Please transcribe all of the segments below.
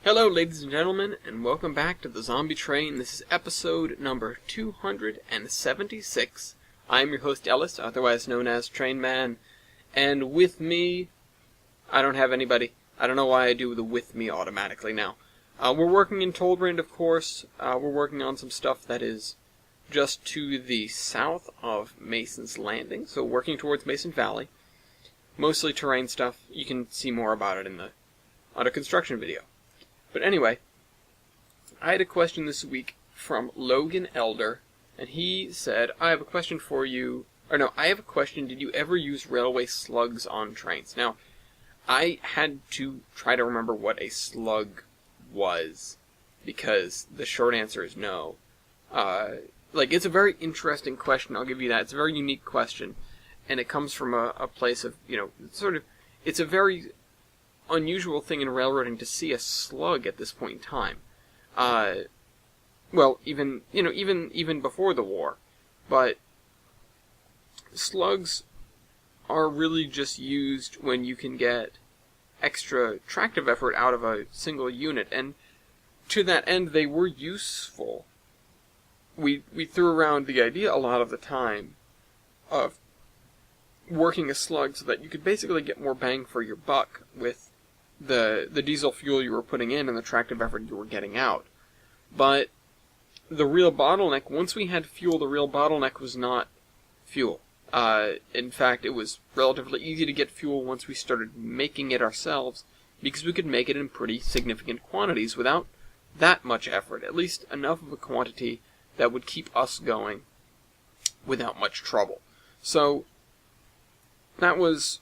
Hello, ladies and gentlemen, and welcome back to the Zombie Train. This is episode number 276. I am your host, Ellis, otherwise known as Train Man, and with me, I don't have anybody. I don't know why I do the with me automatically now. We're working in Tolbrand, of course. We're working on some stuff that is just to the south of Mason's Landing, so working towards Mason Valley. Mostly terrain stuff. You can see more about it in the a construction video. But anyway, I had a question this week from Logan Elder, and he said, I have a question for you, I have a question, did you ever use railway slugs on trains? Now, I had to try to remember what a slug was, because the short answer is no. It's a very interesting question, I'll give you that. It's a very unique question, and it comes from a place of, it's a very unusual thing in railroading to see a slug at this point in time. Even before the war. But slugs are really just used when you can get extra tractive effort out of a single unit, and to that end they were useful. We threw around the idea a lot of the time of working a slug so that you could basically get more bang for your buck with the diesel fuel you were putting in and the tractive effort you were getting out. But the real bottleneck, once we had fuel, the real bottleneck was not fuel. In fact, it was relatively easy to get fuel once we started making it ourselves, because we could make it in pretty significant quantities without that much effort, at least enough of a quantity that would keep us going without much trouble. So that was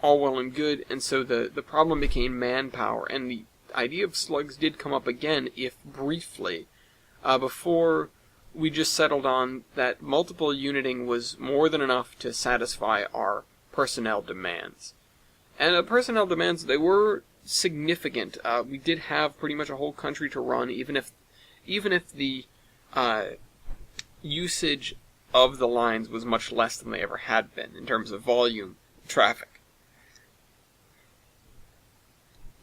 all well and good, and so the problem became manpower, and the idea of slugs did come up again, if briefly, before we just settled on that multiple uniting was more than enough to satisfy our personnel demands. And personnel demands, they were significant. We did have pretty much a whole country to run, even if the usage of the lines was much less than they ever had been in terms of volume traffic.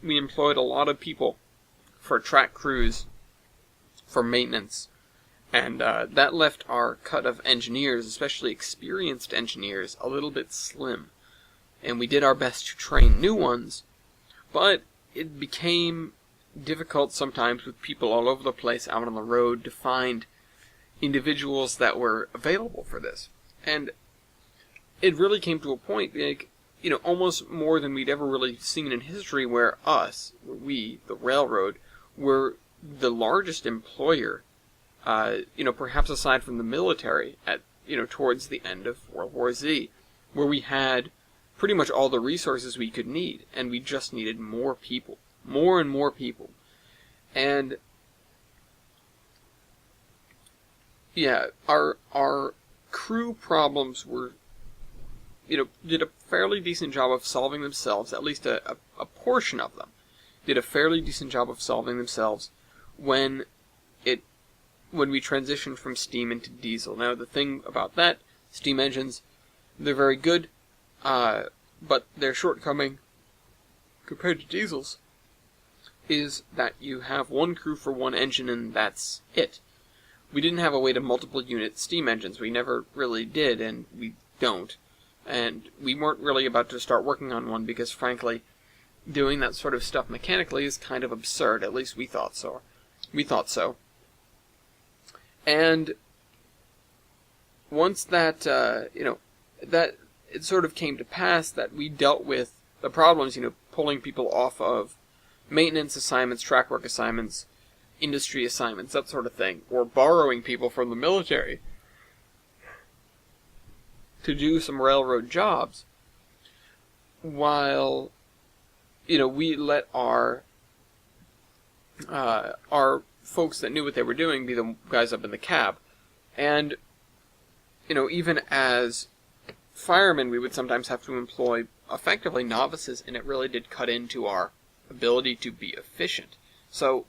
We employed a lot of people for track crews, for maintenance, and that left our cut of engineers, especially experienced engineers, a little bit slim. And we did our best to train new ones, but it became difficult sometimes with people all over the place out on the road to find individuals that were available for this. And it really came to a point, almost more than we'd ever really seen in history, where we, the railroad, were the largest employer, perhaps aside from the military, towards the end of World War Z, where we had pretty much all the resources we could need, and we just needed more people, more and more people. And yeah, our crew problems were, did a fairly decent job of solving themselves, at least a portion of them did a fairly decent job of solving themselves when we transitioned from steam into diesel. Now, the thing about that, steam engines, they're very good, but their shortcoming compared to diesels is that you have one crew for one engine and that's it. We didn't have a way to multiple unit steam engines. We never really did, and we don't. And we weren't really about to start working on one because, frankly, doing that sort of stuff mechanically is kind of absurd. At least we thought so. And once that, that it sort of came to pass that we dealt with the problems, pulling people off of maintenance assignments, track work assignments, industry assignments, that sort of thing, or borrowing people from the military to do some railroad jobs, while, we let our folks that knew what they were doing be the guys up in the cab. And, even as firemen, we would sometimes have to employ effectively novices, and it really did cut into our ability to be efficient. So,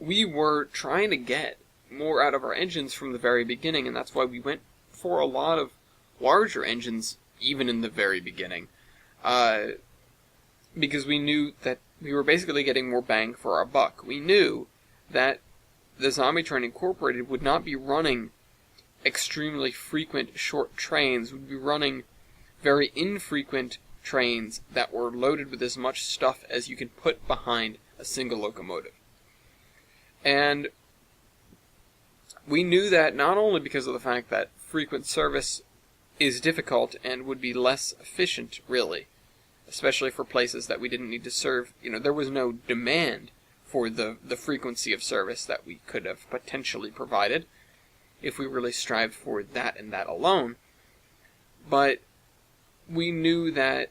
we were trying to get more out of our engines from the very beginning, and that's why we went for a lot of larger engines, even in the very beginning. Because we knew that we were basically getting more bang for our buck. We knew that the Zombie Train Incorporated would not be running extremely frequent short trains, would be running very infrequent trains that were loaded with as much stuff as you can put behind a single locomotive. And we knew that not only because of the fact that frequent service is difficult and would be less efficient, really, especially for places that we didn't need to serve. There was no demand for the frequency of service that we could have potentially provided if we really strived for that and that alone. But we knew that,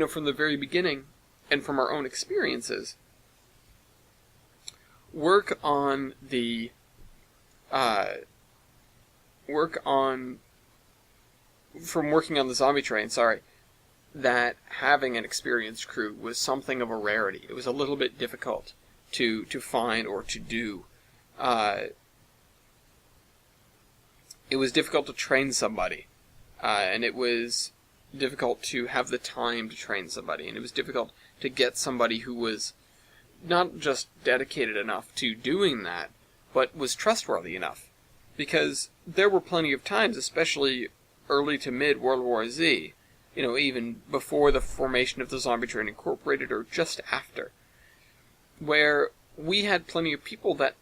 from the very beginning, and from our own experiences, from working on the Zombie Train, that having an experienced crew was something of a rarity. It was a little bit difficult to find or to do. It was difficult to train somebody, and it was difficult to have the time to train somebody, and it was difficult to get somebody who was not just dedicated enough to doing that, but was trustworthy enough. Because there were plenty of times, especially early to mid World War Z, even before the formation of the Zombie Train Incorporated or just after, where we had plenty of people that,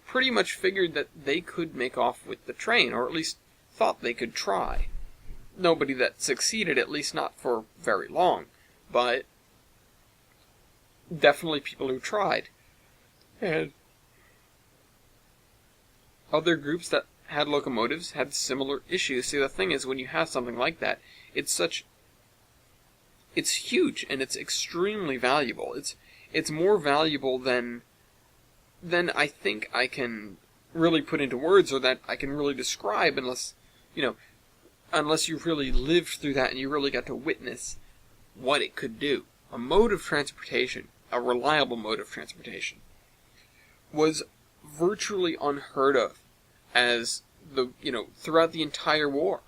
pretty much figured that they could make off with the train, or at least thought they could try. Nobody that succeeded, at least not for very long, but definitely people who tried. And other groups that had locomotives had similar issues. See, the thing is, when you have something like that, it's huge, and it's extremely valuable. It's more valuable than I think I can really put into words, or that I can really describe, unless you've really lived through that and you really got to witness what it could do. A mode of transportation, a reliable mode of transportation, was virtually unheard of throughout the entire war.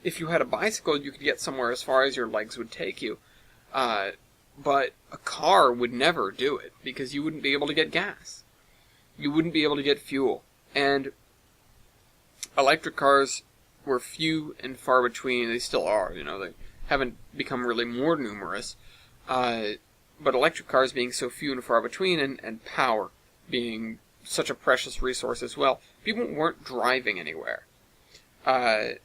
If you had a bicycle, you could get somewhere as far as your legs would take you. But a car would never do it, because you wouldn't be able to get gas. You wouldn't be able to get fuel. And electric cars were few and far between. They still are, they haven't become really more numerous. But electric cars being so few and far between, and power being such a precious resource as well, people weren't driving anywhere. And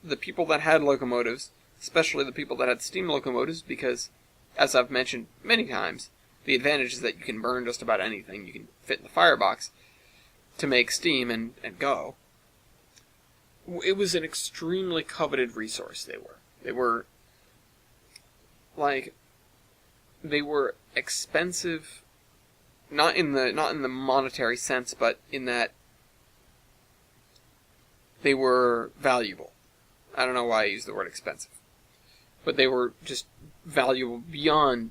the people that had locomotives, especially the people that had steam locomotives, because, as I've mentioned many times, the advantage is that you can burn just about anything you can fit in the firebox to make steam and go. It was an extremely coveted resource. They were expensive, not in the monetary sense, but in that they were valuable. I don't know why I use the word expensive, but they were just valuable beyond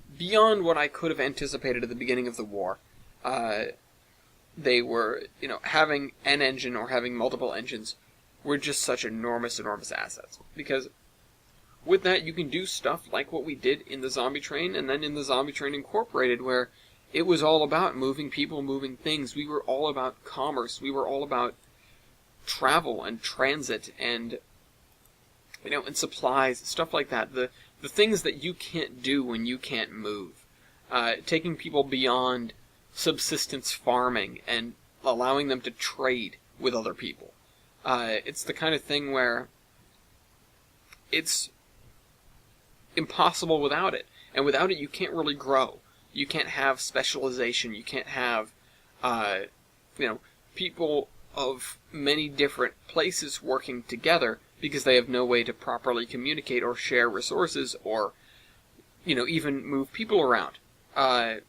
what I could have anticipated at the beginning of the war. They were, having an engine or having multiple engines were just such enormous assets, because with that you can do stuff like what we did in the Zombie Train, and then in the Zombie Train Incorporated, where it was all about moving people, moving things. We were all about commerce. We were all about travel and transit and and supplies, stuff like that. The things that you can't do when you can't move. Taking people beyond subsistence farming and allowing them to trade with other people. It's the kind of thing where it's impossible without it. And without it, you can't really grow. You can't have specialization. You can't have, people of many different places working together, because they have no way to properly communicate or share resources or, even move people around. And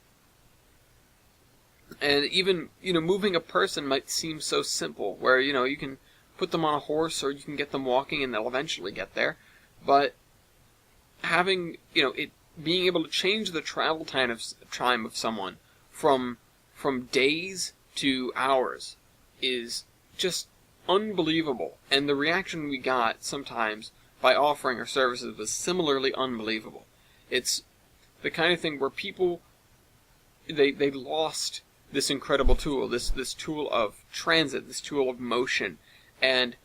even, moving a person might seem so simple, where, you can put them on a horse or you can get them walking and they'll eventually get there. But having, it being able to change the travel time of someone from days to hours is just unbelievable. And the reaction we got sometimes by offering our services was similarly unbelievable. the kind of thing where people, they lost this incredible tool, this tool of transit, this tool of motion, and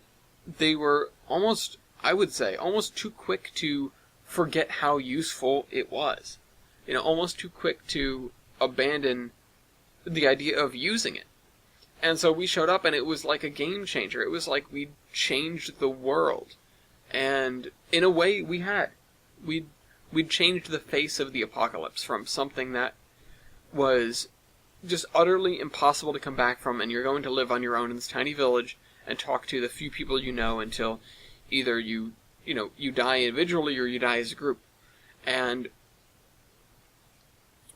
they were almost, I would say, almost too quick to forget how useful it was. Almost too quick to abandon the idea of using it. And so we showed up, and it was like a game changer. It was like we changed the world. And in a way, we had. We'd changed the face of the apocalypse from something that was just utterly impossible to come back from, and you're going to live on your own in this tiny village and talk to the few people you know until either you die individually or you die as a group. And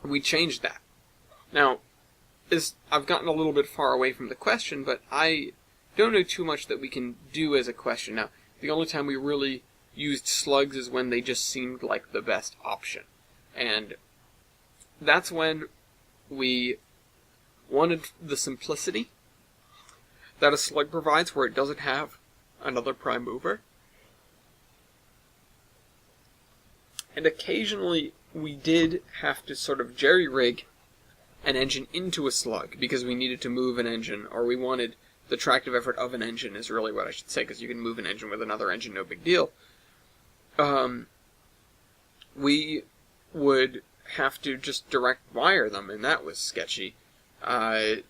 we changed that. Now, I've gotten a little bit far away from the question, but I don't know too much that we can do as a question. Now, the only time we really used slugs is when they just seemed like the best option. And that's when we wanted the simplicity that a slug provides, where it doesn't have another prime mover. And occasionally we did have to sort of jerry-rig an engine into a slug because we needed to move an engine, or we wanted the tractive effort of an engine, is really what I should say, because you can move an engine with another engine, no big deal. We would have to just direct wire them, and that was sketchy. And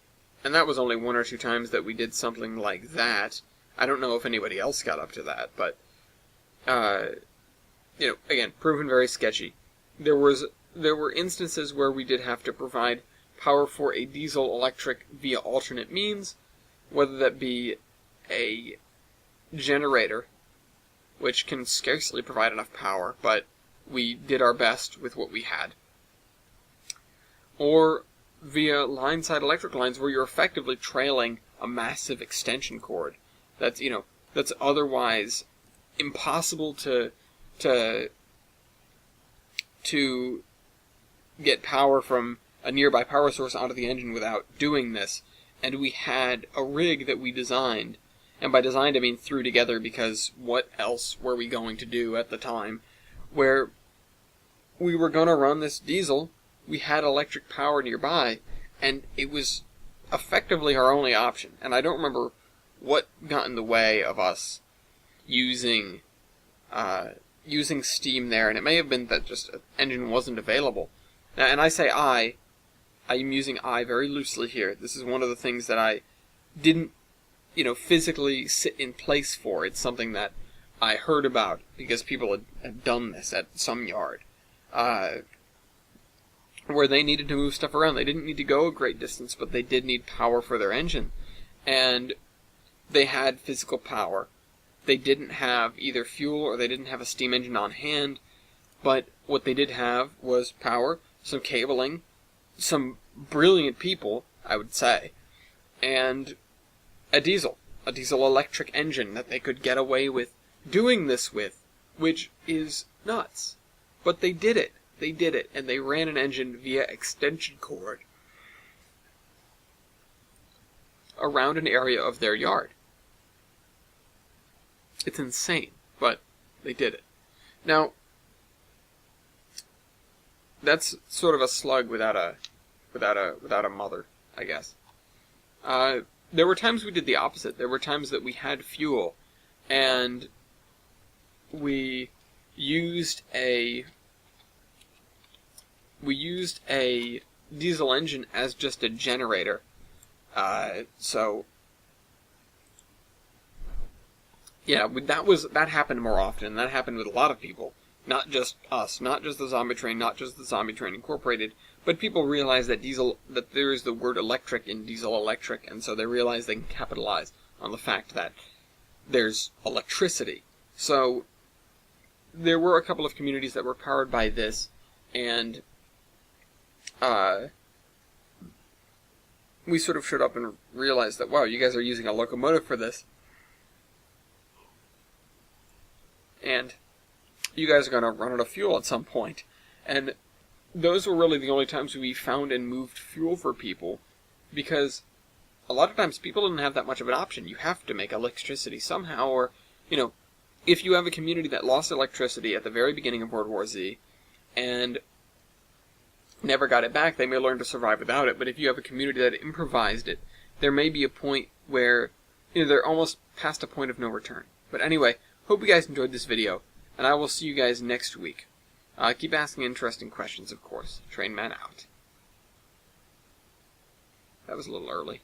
that was only one or two times that we did something like that. I don't know if anybody else got up to that, but, again, proven very sketchy. There were instances where we did have to provide power for a diesel-electric via alternate means, whether that be a generator, which can scarcely provide enough power, but we did our best with what we had, or via line-side electric lines where you're effectively trailing a massive extension cord that's otherwise impossible to get power from a nearby power source onto the engine without doing this. And we had a rig that we designed, and by designed I mean threw together, because what else were we going to do at the time, where we were going to run this diesel. We had electric power nearby, and it was effectively our only option. And I don't remember what got in the way of us using steam there, and it may have been that just an engine wasn't available. Now, and I say I'm using I very loosely here. This is one of the things that I didn't, physically sit in place for. It's something that I heard about because people had done this at some yard, where they needed to move stuff around. They didn't need to go a great distance, but they did need power for their engine. And they had physical power. They didn't have either fuel or they didn't have a steam engine on hand, but what they did have was power, some cabling, some brilliant people, I would say, and a diesel electric engine that they could get away with doing this with, which is nuts. But they did it. And they ran an engine via extension cord around an area of their yard. It's insane, but they did it. Now, that's sort of a slug without a mother, I guess. There were times we did the opposite. There were times that we had fuel, and we used a diesel engine as just a generator. That happened more often. That happened with a lot of people. Not just us, not just the Zombie Train, not just the Zombie Train Incorporated, but people realize that there is the word electric in diesel electric, and so they realize they can capitalize on the fact that there's electricity. So there were a couple of communities that were powered by this, and we sort of showed up and realized that, wow, you guys are using a locomotive for this, and you guys are going to run out of fuel at some point. And those were really the only times we found and moved fuel for people, because a lot of times people didn't have that much of an option. You have to make electricity somehow, or, if you have a community that lost electricity at the very beginning of World War Z, and never got it back, they may learn to survive without it. But if you have a community that improvised it, there may be a point where they're almost past a point of no return. But anyway, hope you guys enjoyed this video, and I will see you guys next week. Keep asking interesting questions, of course. Trainman out. That was a little early.